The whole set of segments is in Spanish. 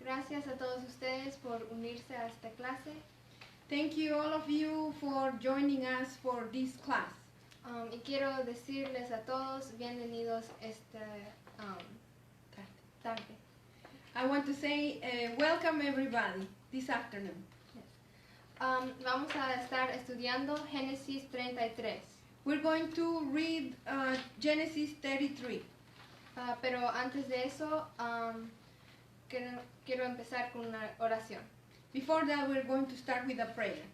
Gracias a todos ustedes por unirse a esta clase. Thank you all of you for joining us for this class. Y quiero decirles a todos bienvenidos esta tarde. I want to say welcome everybody this afternoon. Vamos a estar estudiando Génesis 33. We're going to read Genesis 33. Pero antes de eso, quiero empezar con una oración. Before that, we're going to start with a prayer.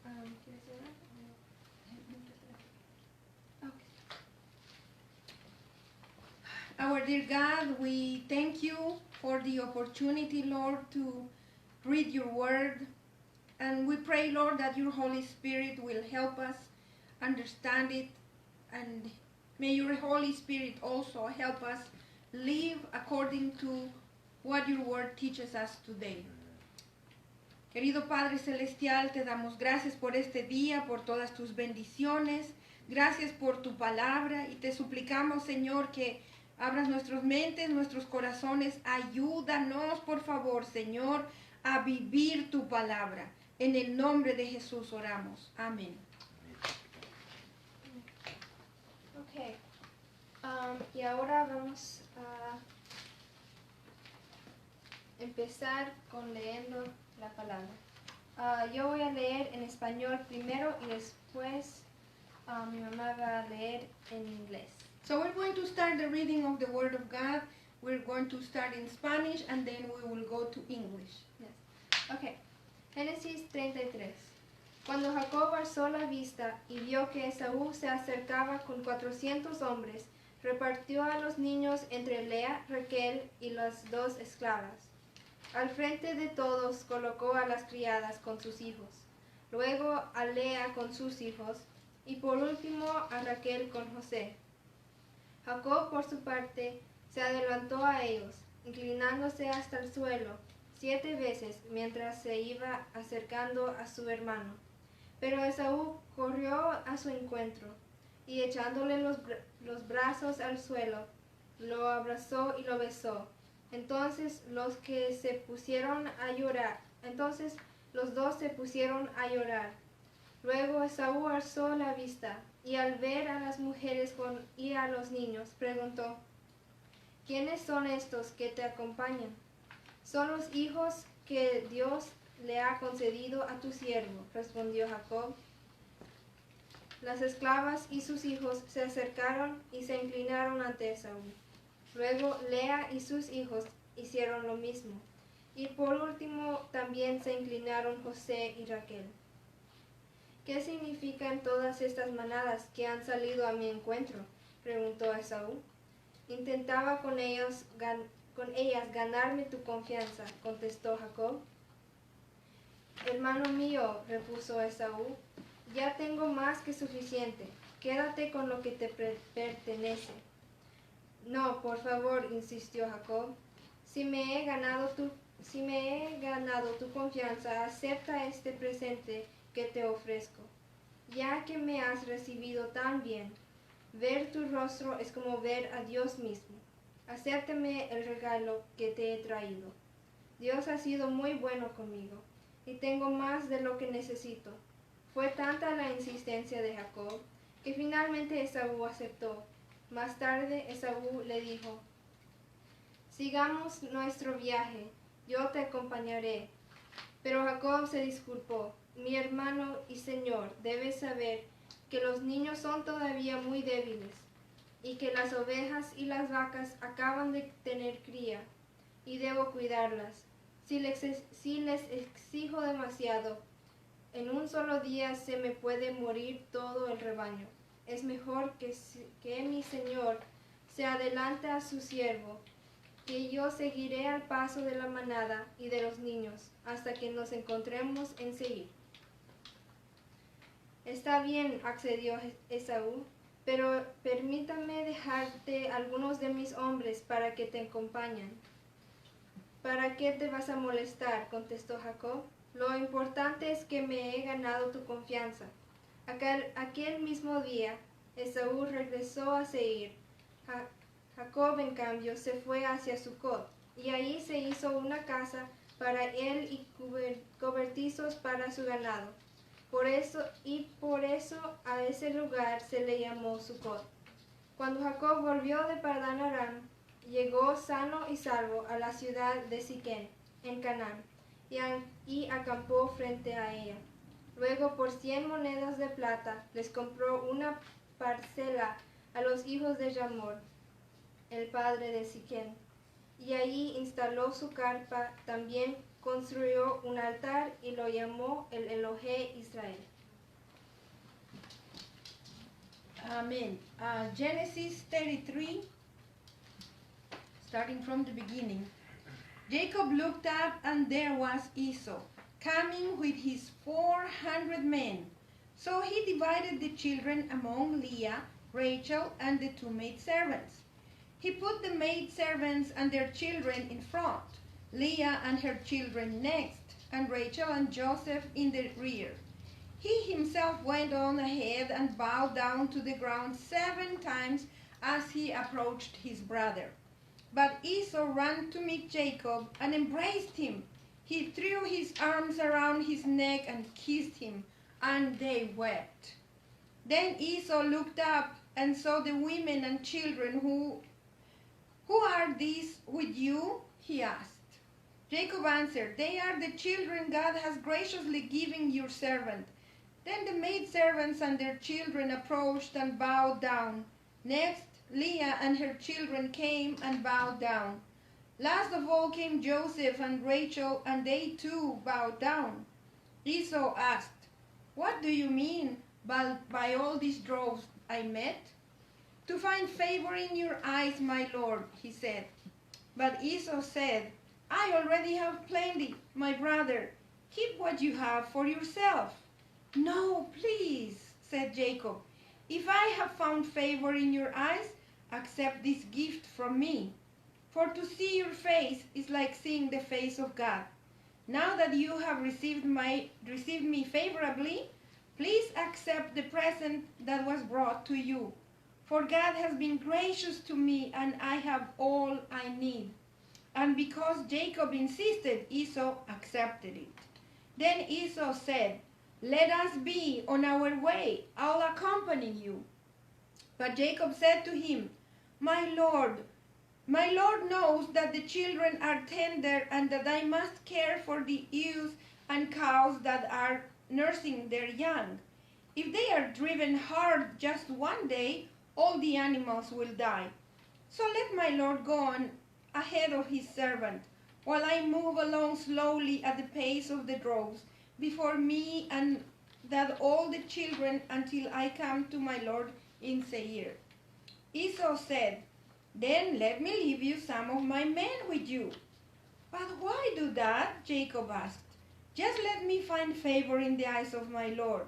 ¿Quieres orar? Okay. Our dear God, we thank you for the opportunity, Lord, to read your word. And we pray, Lord, that your Holy Spirit will help us understand it. And may your Holy Spirit also help us live according to what your word teaches us today. Querido Padre Celestial, te damos gracias por este día, por todas tus bendiciones. Gracias por tu palabra y te suplicamos, Señor, que abras nuestras mentes, nuestros corazones. Ayúdanos, por favor, Señor, a vivir tu palabra. En el nombre de Jesús oramos. Amén. Ok. Y ahora vamos a empezar con leyendo la palabra. Yo voy a leer en español primero y después mi mamá va a leer en inglés. So we're going to start the reading of the Word of God. We're going to start in Spanish and then we will go to English. Yes. Okay. Génesis 33. Cuando Jacob alzó la vista y vio que Esaú se acercaba con 400 hombres, repartió a los niños entre Lea, Raquel y las dos esclavas. Al frente de todos colocó a las criadas con sus hijos, luego a Lea con sus hijos y por último a Raquel con José. Jacob por su parte se adelantó a ellos, inclinándose hasta el suelo 7 veces mientras se iba acercando a su hermano. Pero Esaú corrió a su encuentro y echándole los brazos al suelo, lo abrazó y lo besó. Entonces los dos se pusieron a llorar. Luego Esaú alzó la vista y al ver a las mujeres y a los niños, preguntó: ¿Quiénes son estos que te acompañan? Son los hijos que Dios le ha concedido a tu siervo, respondió Jacob. Las esclavas y sus hijos se acercaron y se inclinaron ante Esaú. Luego Lea y sus hijos hicieron lo mismo. Y por último también se inclinaron José y Raquel. ¿Qué significan todas estas manadas que han salido a mi encuentro?, preguntó Esaú. Intentaba con ellas ganarme tu confianza, contestó Jacob. Hermano mío, repuso Esaú, ya tengo más que suficiente. Quédate con lo que te pertenece. No, por favor, insistió Jacob. Si me he ganado tu confianza, acepta este presente que te ofrezco. Ya que me has recibido tan bien, ver tu rostro es como ver a Dios mismo. Acéptame el regalo que te he traído. Dios ha sido muy bueno conmigo, y tengo más de lo que necesito. Fue tanta la insistencia de Jacob, que finalmente Esaú aceptó. Más tarde Esaú le dijo: sigamos nuestro viaje, yo te acompañaré. Pero Jacob se disculpó: mi hermano y señor, debes saber que los niños son todavía muy débiles, y que las ovejas y las vacas acaban de tener cría, y debo cuidarlas. Si les exijo demasiado, en un solo día se me puede morir todo el rebaño. Es mejor que mi señor se adelante a su siervo, que yo seguiré al paso de la manada y de los niños, hasta que nos encontremos en Seir. Está bien, accedió Esaú, pero permítame dejarte algunos de mis hombres para que te acompañen. ¿Para qué te vas a molestar?, contestó Jacob. Lo importante es que me he ganado tu confianza. Aquel mismo día, Esaú regresó a Seir. Jacob, en cambio, se fue hacia Sucot. y ahí se hizo una casa para él y cobertizos para su ganado. Por eso a ese lugar se le llamó Sucot. Cuando Jacob volvió de Padán Aram, llegó sano y salvo a la ciudad de Siquén, en Canaán, y acampó frente a ella. Luego por 100 monedas de plata les compró una parcela a los hijos de Hamor, el padre de Siquén, y allí instaló su carpa. También construyó un altar y lo llamó el Elohe Israel. Amen. Genesis 33, starting from the beginning. Jacob looked up, and there was Esau, coming with his 400 men. So he divided the children among Leah, Rachel, and the 2 maidservants. He put the maidservants and their children in front, Leah and her children next, and Rachel and Joseph in the rear. He himself went on ahead and bowed down to the ground 7 times as he approached his brother. But Esau ran to meet Jacob and embraced him. He threw his arms around his neck and kissed him, and they wept. Then Esau looked up and saw the women and children. Who are these with you? He asked. Jacob answered, They are the children God has graciously given your servant. Then the maidservants and their children approached and bowed down. Next, Leah and her children came and bowed down. Last of all came Joseph and Rachel, and they too bowed down. Esau asked, What do you mean by all these droves I met? To find favor in your eyes, my lord, he said. But Esau said, I already have plenty, my brother. Keep what you have for yourself. No, please, said Jacob. If I have found favor in your eyes, accept this gift from me. For to see your face is like seeing the face of God. Now that you have received me favorably, please accept the present that was brought to you. For God has been gracious to me, and I have all I need. And because Jacob insisted, Esau accepted it. Then Esau said, Let us be on our way. I'll accompany you. But Jacob said to him, My Lord knows that the children are tender, and that I must care for the ewes and cows that are nursing their young. If they are driven hard just one day, all the animals will die. So let my Lord go on ahead of his servant, while I move along slowly at the pace of the droves before me, and that all the children, until I come to my Lord in Seir. Esau said, Then let me leave you some of my men with you. But why do that? Jacob asked. Just let me find favor in the eyes of my Lord.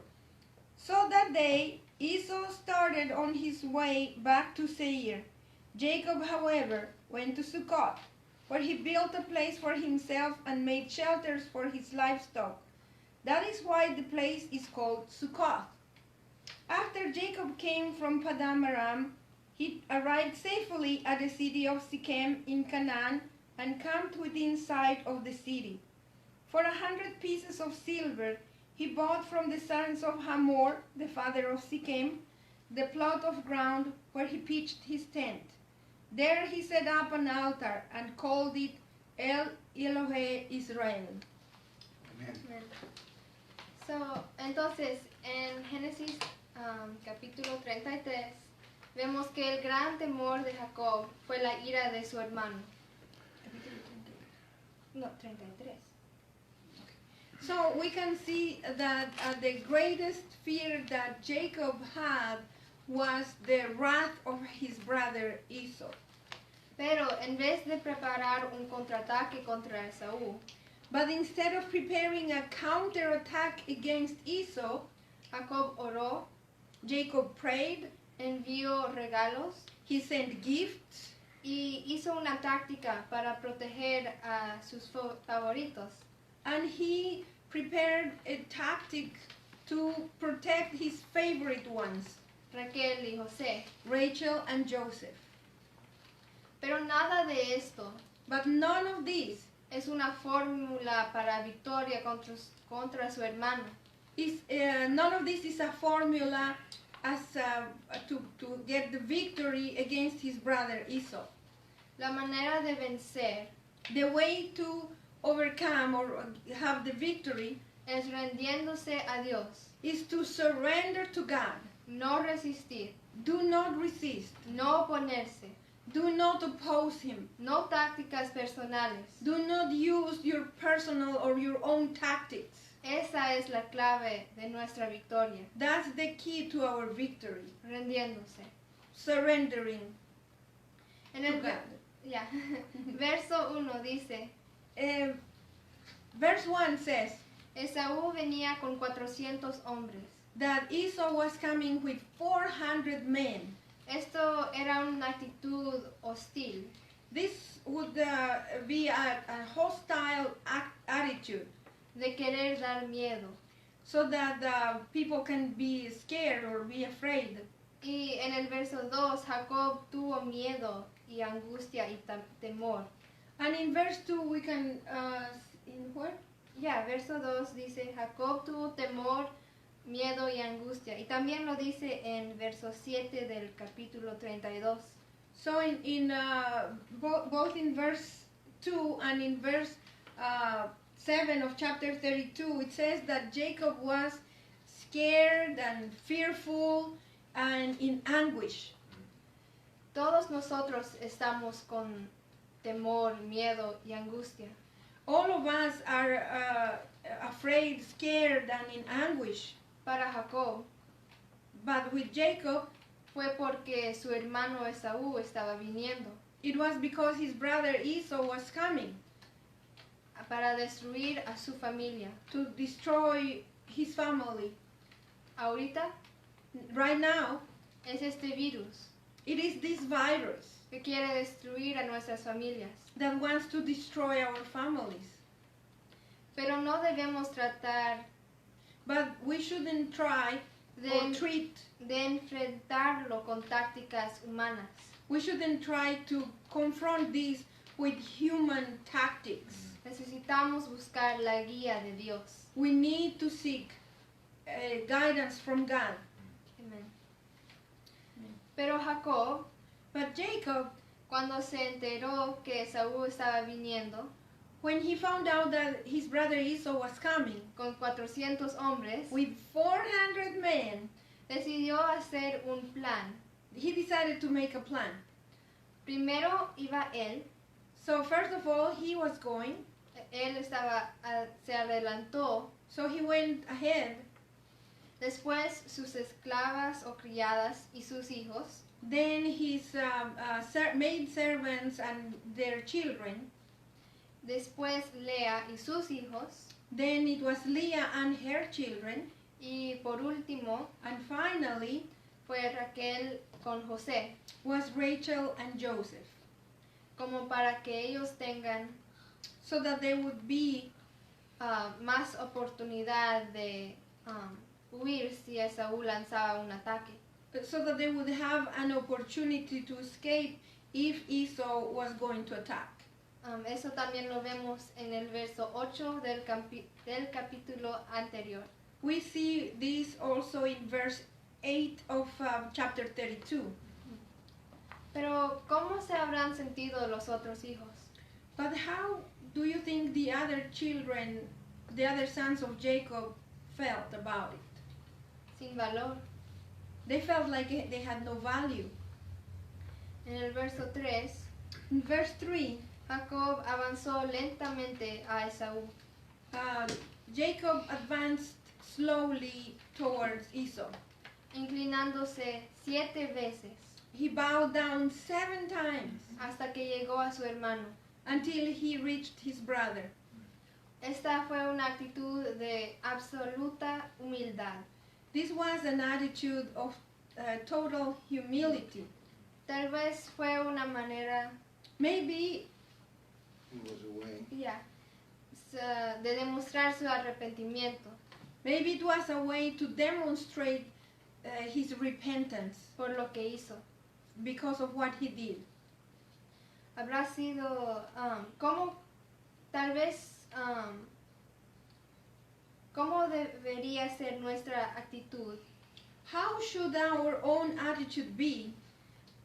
So that day Esau started on his way back to Seir. Jacob, however, went to Succoth, where he built a place for himself and made shelters for his livestock. That is why the place is called Succoth. After Jacob came from Paddan Aram, he arrived safely at the city of Shechem in Canaan and camped within sight of the city. For 100 pieces of silver, he bought from the sons of Hamor, the father of Shechem, the plot of ground where he pitched his tent. There he set up an altar and called it El Elohe Israel. Amen. So, entonces, en Génesis capítulo 33, vemos que el gran temor de Jacob fue la ira de su hermano. No, 33. So we can see that the greatest fear that Jacob had was the wrath of his brother Esau. Pero en vez de preparar un contraataque contra Esaú, but instead of preparing a counterattack against Esau, Jacob oró, Jacob prayed, envió regalos, he sent gifts, y hizo una táctica para proteger a sus favoritos. and he prepared a tactic to protect his favorite ones, Raquel y José. Rachel and Joseph. Pero nada de esto But none of this es una fórmula para victoria contra su hermano. none of this is a formula as to get the victory against his brother Esau. La manera de vencer The way to overcome or have the victory es rendiéndose a Dios, is to surrender to God. no resistir, Do not resist. no oponerse, Do not oppose him. no tácticas personales. Do not use your personal or your own tactics. Esa es la clave de nuestra victoria, That's the key to our victory. rendiéndose. Surrendering En to el God. ya. Verso 1 dice, Verse 1 says Esaú venía con 400 hombres. that Esau was coming with 400 men. Esto era una actitud hostil. This would be a hostile attitude, De querer dar miedo. so that people can be scared or be afraid. Y en el verso 2, Jacob tuvo miedo y angustia y temor. And in verse 2 we can, in what? Ya, verso 2 dice, Jacob tuvo temor, miedo y angustia. Y también lo dice en verso 7 del capítulo 32. So both in verse 2 and in verse 7 of chapter 32, it says that Jacob was scared and fearful and in anguish. Todos nosotros estamos con temor, miedo y angustia. All of us are afraid, scared, and in anguish. Para Jacob But with Jacob, fue porque su hermano Esaú estaba viniendo it was because his brother Esau was coming para destruir a su familia. to destroy his family. Ahorita Right now, es este virus it is this virus que quiere destruir a nuestras familias. that wants to destroy our families. Pero no debemos tratar But we shouldn't try or treat, de enfrentarlo con tácticas humanas. we shouldn't try to confront this with human tactics. Necesitamos buscar la guía de Dios. We need to seek guidance from God. Amén. Pero Jacob, But Jacob, cuando se enteró que Esaú estaba viniendo when he found out that his brother Esau was coming con 400 hombres, with 400 men, decidió hacer un plan. he decided to make a plan. Primero iba él, So first of all, he was going, se adelantó. so he went ahead. Después sus esclavas o criadas y sus hijos. Then his maid servants and their children. Después Lea y sus hijos. Then it was Leah and her children. Y por último And finally fue Raquel con José, was Rachel and Joseph. como para que ellos tengan So that there would be más oportunidad de huir si Esaú lanzaba un ataque. so that they would have an opportunity to escape if Esau was going to attack. Eso también lo vemos en el verso 8 del capítulo anterior. We see this also in verse 8 of chapter 32. Pero ¿cómo se habrán sentido los otros hijos? But how do you think the other children, the other sons of Jacob, felt about it? Sin valor. They felt like they had no value. En el verso 3, In verse 3, Jacob avanzó lentamente a Esaú. Jacob advanced slowly towards Esau. Inclinándose 7 veces He bowed down 7 times hasta que llegó a su hermano. until he reached his brother. Esta fue una actitud de absoluta humildad. This was an attitude of total humility. Tal vez fue una manera Maybe He was away. de demostrar su arrepentimiento it was a way to demonstrate his repentance por lo que hizo. because of what he did. habrá sido, ¿cómo, tal vez, cómo debería ser nuestra actitud How should our own attitude be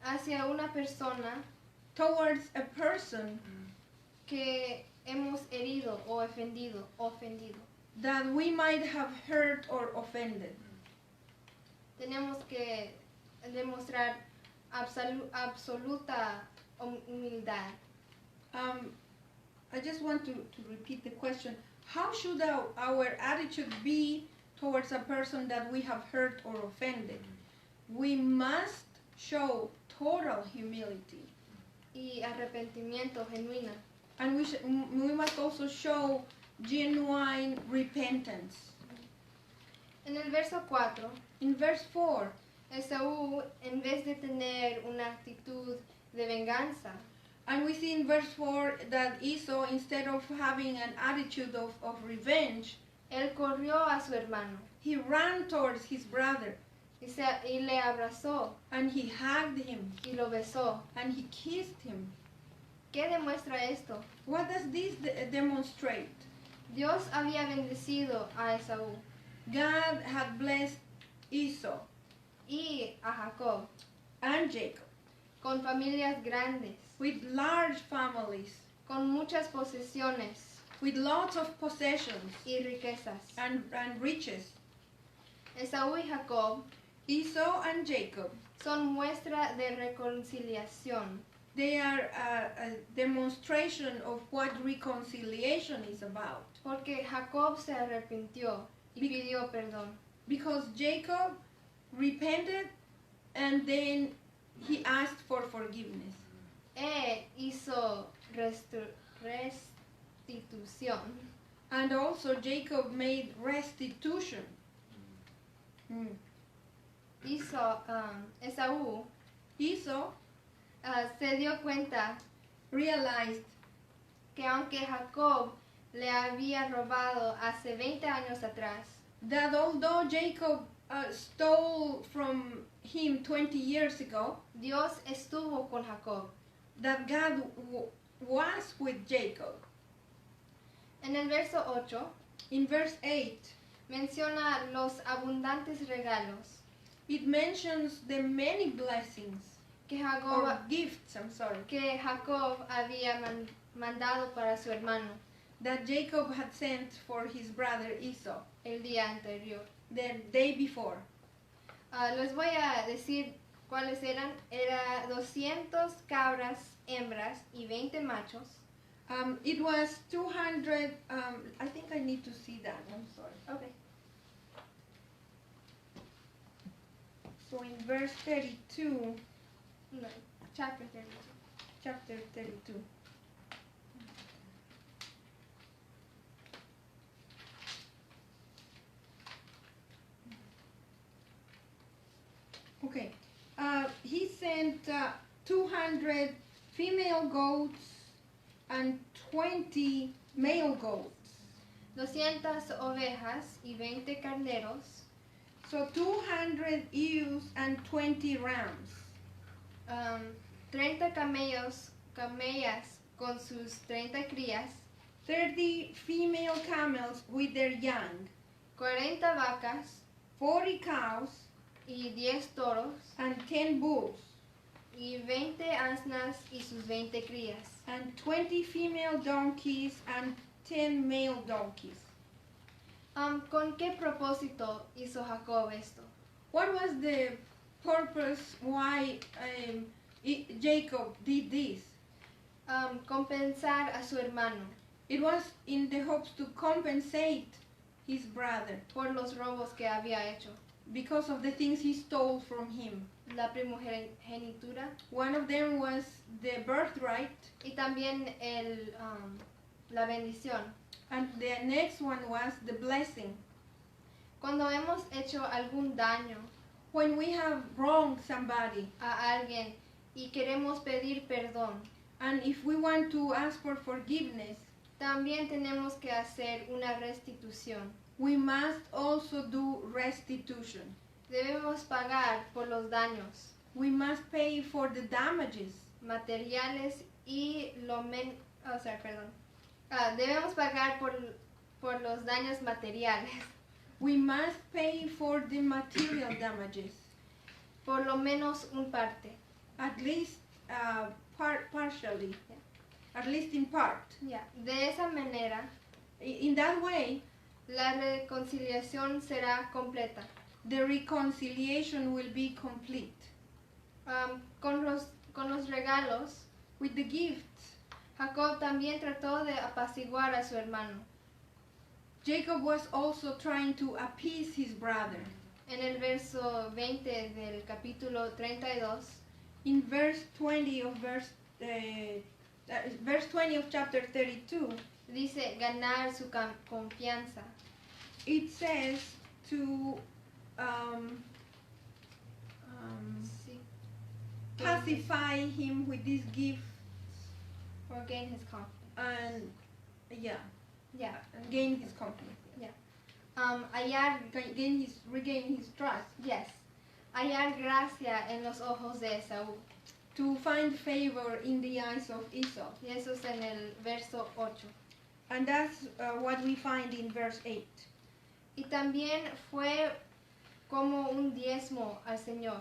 hacia una persona towards a person que hemos herido o ofendido? that we might have hurt or offended? Tenemos que demostrar absoluta humildad. I just want to repeat the question. How should our attitude be towards a person that we have hurt or offended? We must show total humility. Y arrepentimiento genuino. And we must also show genuine repentance. En el verso 4, In verse 4, Esaú, en vez de tener una actitud de venganza, and we see in verse 4 that Esau, instead of having an attitude of revenge, él corrió a su hermano he ran towards his brother y le abrazó and he hugged him y lo besó. and he kissed him. ¿Qué demuestra esto? What does this demonstrate? Dios había bendecido a Esaú God had blessed Esau y a Jacob and Jacob con familias grandes, with large families, con muchas posesiones with lots of possessions y riquezas. and riches. Esaú y Jacob Esau and Jacob, son muestra de reconciliación. they are a demonstration of what reconciliation is about. Porque Jacob se arrepintió y pidió perdón. Because Jacob repented and then he asked for forgiveness. Hizo restitución. And also Jacob made restitution. Hizo, Esaú Esau se dio cuenta realized que aunque Jacob le había robado hace 20 años atrás, that although Jacob stole from him 20 years ago, Dios estuvo con Jacob. that God was with Jacob. En el verso 8 In verse 8, menciona los abundantes regalos it mentions the many blessings que or Jacob, gifts, había mandado para su hermano that Jacob had sent for his brother Esau el día anterior. the day before. Les voy a decir cuáles eran. Era 200 cabras hembras y 20 machos. It was 200, I think I need to see that, I'm sorry. Okay. So in verse 32, No, chapter 32. chapter 32. Okay, he sent 200 female goats and 20 male goats. 200 ovejas y 20 carneros. So 200 ewes and 20 rams. 30 camellas con sus 30 crías. 30 female camels with their young. 40 vacas 40 cows y 10 toros. and 10 bulls. Y 20 asnas y sus 20 crías. And 20 female donkeys and 10 male donkeys. ¿Con qué propósito hizo Jacob esto? What was the purpose why Jacob did this? Compensar a su hermano It was in the hopes to compensate his brother por los robos que había hecho. because of the things he stole from him. La primogenitura One of them was the birthright, y también la bendición. and the next one was the blessing. Cuando hemos hecho algún daño When we have wronged somebody, a alguien y queremos pedir perdón, and if we want to ask for forgiveness, también tenemos que hacer una restitución. we must also do restitution. Debemos pagar por los daños We must pay for the damages, materiales y debemos pagar por los daños materiales, We must pay for the material damages, por lo menos un parte. at least partially, at least in part. Ya. De esa manera, In that way, la reconciliación será completa. the reconciliation will be complete. Con los regalos, With the gifts, Jacob también trató de apaciguar a su hermano. Jacob was also trying to appease his brother. En el verso 20 del capítulo 32, In verse 20 of verse 20 of chapter 32, dice ganar su confianza. it says to Sí. pacify him with these gifts Or gain his confidence. and Ya. and gain his confidence. Regain his trust, Hallar gracia en los ojos de Esaú. to find favor in the eyes of Esau. Y eso es en el verso 8. And that's what we find in verse 8. Y también fue como un diezmo al Señor,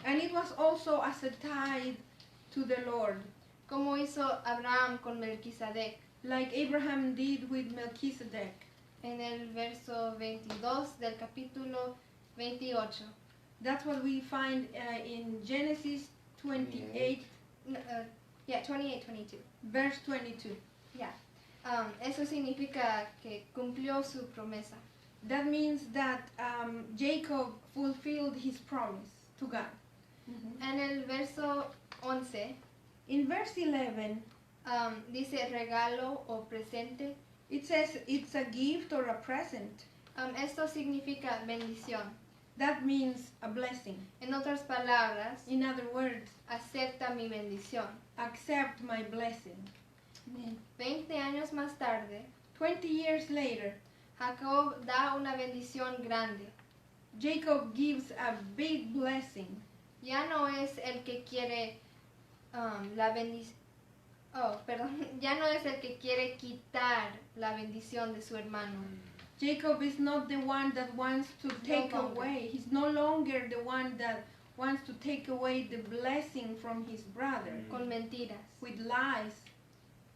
And it was also as a tithe to the Lord, como hizo Abraham con Melquisedec. like Abraham did with Melchizedek. En el verso 22 del capítulo 28. That's what we find in Genesis 28, 28-22. verse 22. Eso significa que cumplió su promesa. That means that Jacob fulfilled his promise to God. En el verso 11 In verse 11, dice regalo o presente. it says it's a gift or a present. Esto significa bendición. That means a blessing. En otras palabras, In other words, acepta mi bendición. accept my blessing. 20 años más tarde, 20 years later, Jacob da una bendición grande. Jacob gives a big blessing. Ya no es el que quiere la bendición. Ya no es el que quiere quitar la bendición de su hermano. Jacob is not the one that wants to take longer. away. He's no longer the one that wants to take away the blessing from his brother Con mentiras. with lies.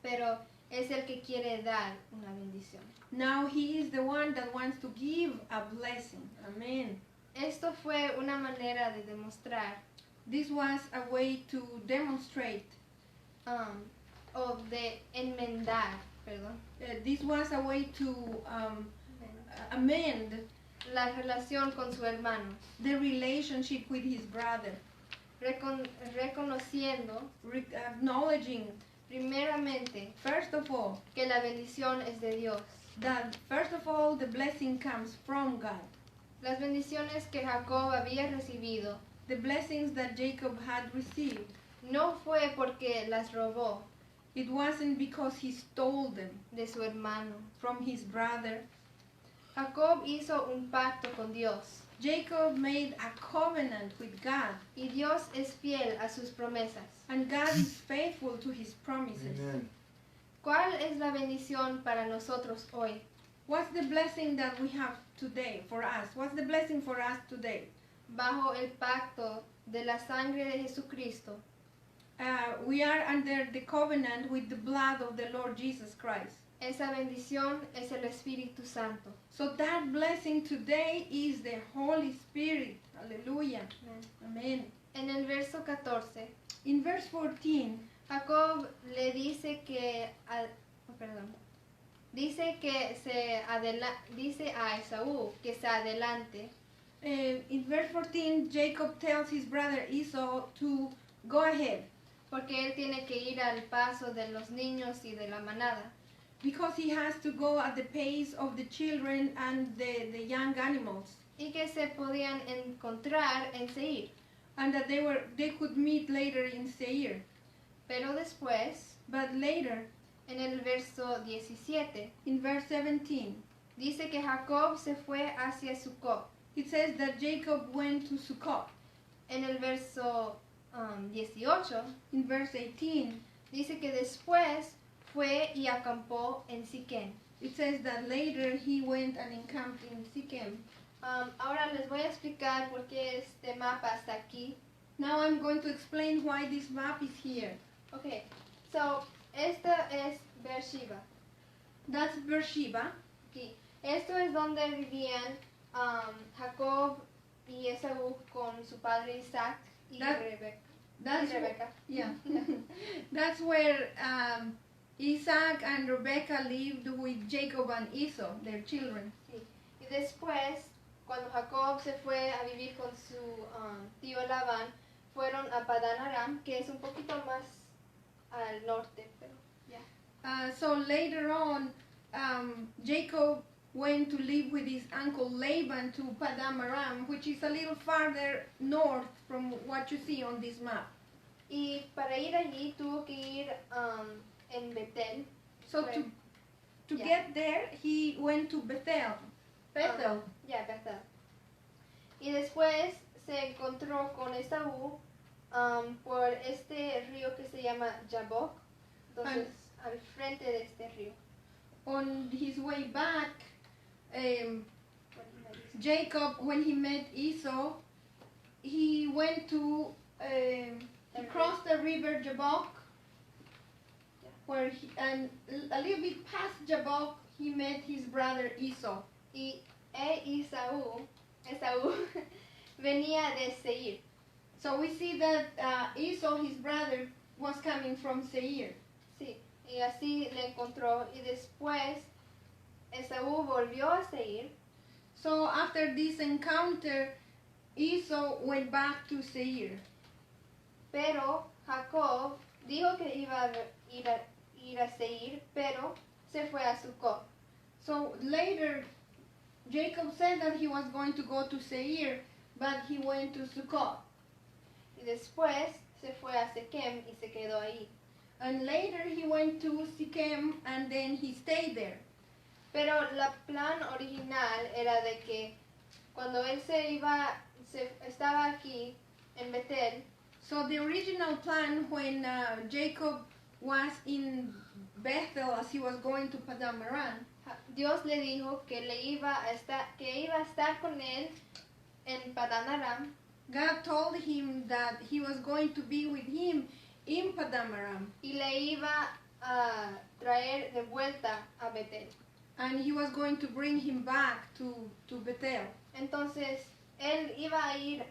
Pero es el que quiere dar una bendición. Now he is the one that wants to give a blessing. Amen. Esto fue una manera de demostrar This was a way to demonstrate. o de enmendar, perdón, This was a way to amend la relación con su hermano, the relationship with his brother, reconociendo acknowledging, primeramente first of all, que la bendición es de Dios. that first of all the blessing comes from God. Las bendiciones que Jacob había recibido The blessings that Jacob had received, no fue porque las robó it wasn't because he stole them de su hermano. from his brother. Jacob hizo un pacto con Dios Jacob made a covenant with God, y Dios es fiel a sus promesas. and God is faithful to his promises. Amen. ¿Cuál es la bendición para nosotros hoy? What's the blessing that we have today for us? What's the blessing for us today? Bajo el pacto de la sangre de Jesucristo, We are under the covenant with the blood of the Lord Jesus Christ. esa bendición es el Espíritu Santo. So that blessing today is the Holy Spirit. Hallelujah. Amen. En el verso 14, In verse 14, Jacob le dice que, dice a Esaú que se adelante in verse 14, Jacob tells his brother Esau to go ahead porque él tiene que ir al paso de los niños y de la manada. because he has to go at the pace of the children and the young animals, Y que se podían encontrar en Seir. and that they could meet later in Seir. Pero después, But later, en el verso 17, in verse 17, dice que Jacob se fue hacia Sucot. it says that Jacob went to Sukkot. En el verso 18, In verse 18, Dice que después fue y acampó en Siquén. It says that later he went and encamped in Shechem. Ahora les voy a explicar por qué este mapa está aquí. Now I'm going to explain why this map is here. Okay, so esta es Beersheba. That's Beersheba. Aquí. Esto es donde vivían Jacob y Esaú con su padre Isaac y That- Rebeca. That's Y Rebeca. yeah. That's where Isaac and Rebekah lived with Jacob and Esau, their children. Sí. Y después, cuando Jacob se fue a vivir con su tío Labán, fueron a Padán Aram, que es un poquito más al norte, pero ya. So later on, Jacob went to live with his uncle Laban to Padam Aram, which is a little farther north from what you see on this map. Y para ir allí tuvo que ir en Betel. So Right. to Yeah. get there, he went to Bethel. Bethel. Ya, Betel. Y después se encontró con Esaú por este río que se llama Jabbok. Entonces, al frente de este río. On his way back, Jacob, when he met Esau, he went to he crossed the river Jabbok, where and a little bit past Jabbok, he met his brother Esau. Y Esaú venía de Seir. So we see that Esau, his brother, was coming from Seir. Sí, y así le encontró. Y después Esaú volvió a Seir. So after this encounter, Esau went back to Seir. Pero Jacob dijo que iba a ir a Seir, pero se fue a Sucot. So later, Jacob said that he was going to go to Seir, but he went to Sukkot. Y después se fue a Sequem y se quedó ahí. And later he went to Shechem and then he stayed there. Pero la plan original era de que cuando él estaba aquí en Betel, So the original plan when Jacob was in Bethel as he was going to Padam Aram, Dios le dijo que iba a estar con él en Padán Aram God told him that he was going to be with him in Padam Aram y le iba a traer de vuelta a Betel. and he was going to bring him back to Bethel. Entonces él iba a ir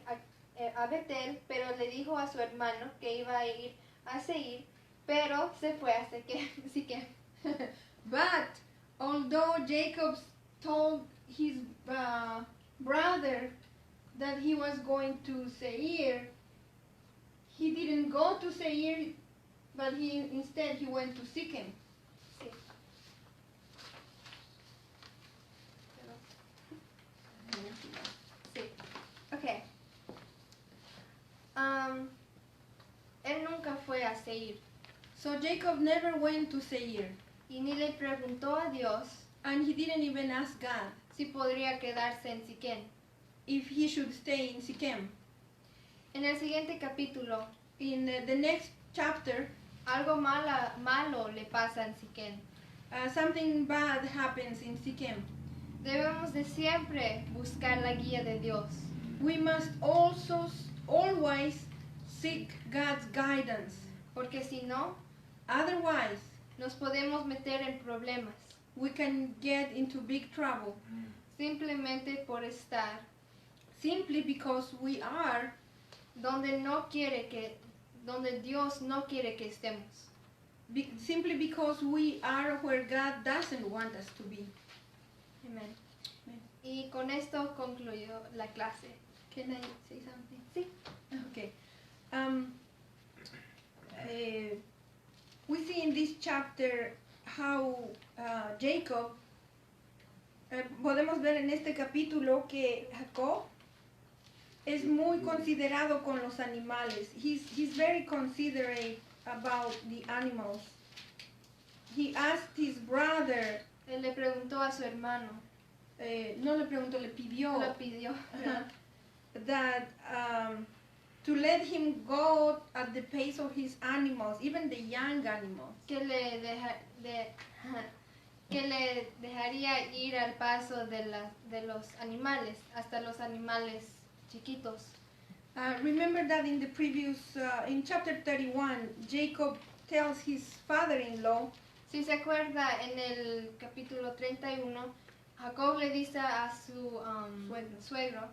a Betel, pero le dijo a su hermano que iba a ir a Seir, pero se fue a Siquem. But although Jacob told his brother that he was going to Seir, he didn't go to Seir, but instead he went to Shechem. Sí. Sí. Okay. Él nunca fue a Seir So Jacob never went to Seir, y ni le preguntó a Dios and he didn't even ask God si podría quedarse en Siquén. if he should stay in Shechem. En el siguiente capítulo, In the next chapter, algo malo le pasa en Siquén. something bad happens in Shechem. Debemos de siempre buscar la guía de Dios, We must also always seek God's guidance. porque si no, Otherwise, nos podemos meter en problemas we can get into big trouble simplemente por estar simply because we are donde Dios no quiere que estemos. simply because we are where God doesn't want us to be. Amén. Amén. Y con esto concluyó la clase. Can I say something? Sí. Okay. We see in this chapter how Jacob, podemos ver en este capítulo que Jacob es muy considerado con los animales. He's very considerate about the animals. He asked his brother, Él le preguntó a su hermano, no le preguntó, le pidió lo pidió, that to let him go at the pace of his animals, even the young animals. que le dejaría ir al paso de los animales, hasta los animales chiquitos. Remember that in the previous, in chapter 31, Jacob tells his father-in-law, Si se acuerda, en el capítulo 31, Jacob le dice a su suegro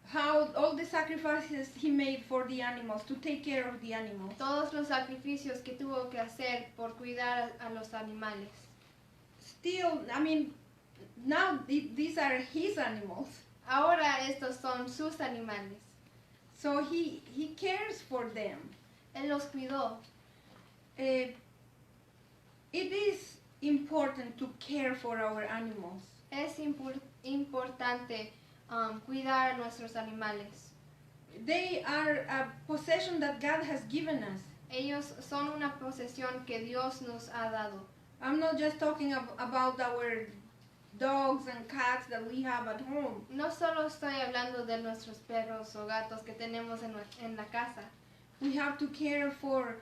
how all the sacrifices he made for the animals, to take care of the animals. todos los sacrificios que tuvo que hacer por cuidar a los animales. Still, I mean, now these are his animals, Ahora estos son sus animales. so he cares for them. Él los cuidó. It is important to care for our animals. Es importante cuidar a nuestros animales. They are a possession that God has given us. Ellos son una posesión que Dios nos ha dado. I'm not just talking about our dogs and cats that we have at home. No solo estoy hablando de nuestros perros o gatos que tenemos en la casa. We have to care for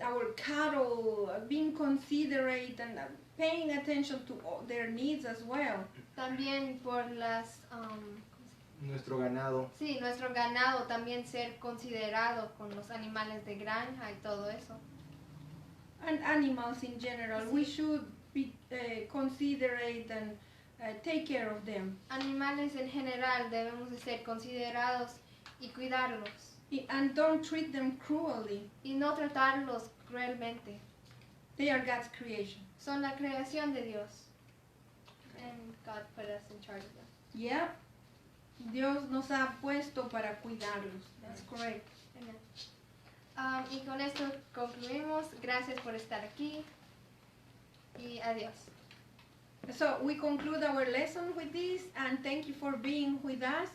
our cattle, being considerate and paying attention to all their needs as well. También por Nuestro ganado. sí, nuestro ganado, también ser considerado con los animales de granja y todo eso. And animals in general, we should be considerate and take care of them. Animales en general debemos de ser considerados y cuidarlos And don't treat them cruelly. y no tratarlos cruelmente. They are God's creation. Son la creación de Dios. And God put us in charge of them. Yeah. Dios nos ha puesto para cuidarlos. That's correct. Amen. Y con esto concluimos. Gracias por estar aquí. Y adiós. So we conclude our lesson with this, and thank you for being with us.